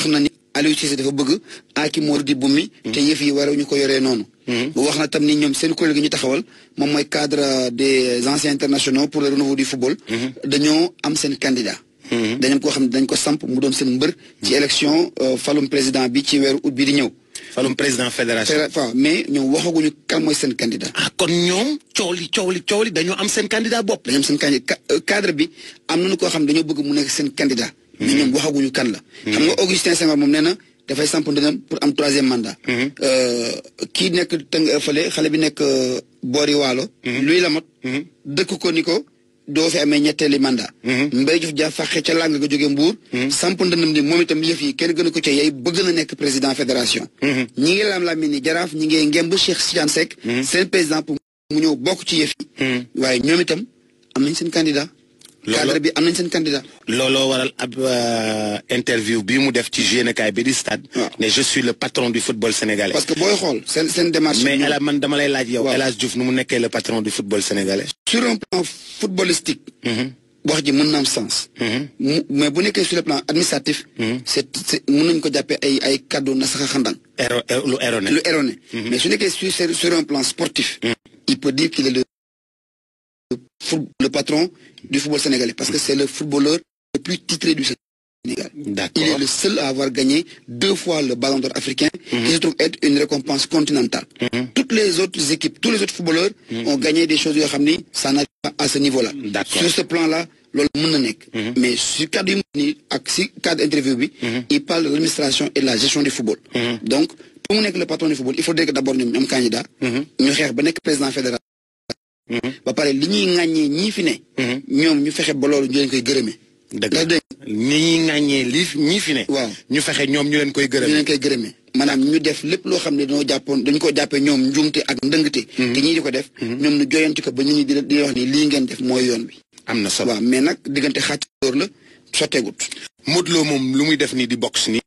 wax na ni Aliou Cissé dafa bëgg aaki moo di bummi te yëf yi waruñu ko yoree noonu. wax na tam ni ñoom seen kuréel gi ñu taxawal moom mooy cadre des anciens internationaux pour le renouveau du football. dañoo am seen candidat. dañu ko xam ne dañ ko samp mu doon seen mbër. ci élection falum président bi ci weeru août bi di ñëw. falum président fédération. waaw mais ñoom waxaguñu kan mooy seen candidat. ah kon ñoom coow li dañoo am seen candidat bopp. dañoo am seen candidat cadre bi am nañu koo xam ne dañoo bëgg mu nekk seen candidat. mais ñoom waxaguñu kan la. xam nga Augustin Senghor moom nee na dafay samp ndëgam pour am 3e mandat. kii nekk fële xale bi nekk boori waalo. luy la mot. dëkk ko ni ko doo fi amee ñetteeli mandat. Mbaye Diouf Dia fàqe ca làng nga jógee Mbour. samp ndëndam ni moom itam yëf yi kenn gënu ko ca yey bëgg na nekk président fédération. ñi ngi lam-lam ni jaraaf ñi ngi ngemb Cheikh Tidiane Seck. seen président pour mu ñëw bokk ci yëf yi. waaye ñoom itam am nañ seen candidat. cadre bi am nañ seen candidat. looloo waral ab interview bii mu def ci Génékaay bi di stade. ne je suis le patron du football sénégalais. parce que booy xool seen démarche. mais El Hadj man dama lay laaj yow. El Hadj Diouf nu mu nekkee le patron du football sénégalais. sur un plan footballistique. wax ji mën na am sens. mais bu nekkee sur le plan administratif. c'est mën nañu ko jàppee ay kaddu na sax a xandang. lu erroné. mais su nekkee sur un plan sportif. il peut dire qu'il est le patron du football sénégalais parce que c'est le footballeur le plus titré du Sénégal. D'accord. Il est le seul à avoir gagné 2 fois le Ballon d'Or africain qui se trouve être une récompense continentale. Toutes les autres équipes, tous les autres footballeurs ont gagné des choses yoo xam ni ça n'arrive pas à ce niveau-là. Sur ce plan-là loolu mën na nekk. Mais sur cadre yu ni ak si cadre interview bi il parle de l'administration et de la gestion du football. Donc pour mu nekk le patron du football il faudrait que d'abord ñoom ñu am candidat. ñu xeex ba nekk président fédéral. ba pare li ñuy ŋàññee ñii fi ne. ñoom ñu fexe ba loolu ñu leen koy gërëmee. dëgg la ni ñuy ŋàññee ñii fi ne. waaw ñu fexe ñoom ñu leen koy gërëmee. ñu leen koy gërëmee maanaam ñu def lépp loo xam ne dañu ko jàppee ñoom njuumte ak ndëngte. te ñii di ko def. ñoom ñu joyanti ko ba nit ñi di wax ni lii ngeen def mooy yoon bi. am na solo waaw mais nag diggante xàcc door la sotteegut. Modou Lo moom lu muy def nii di box nii.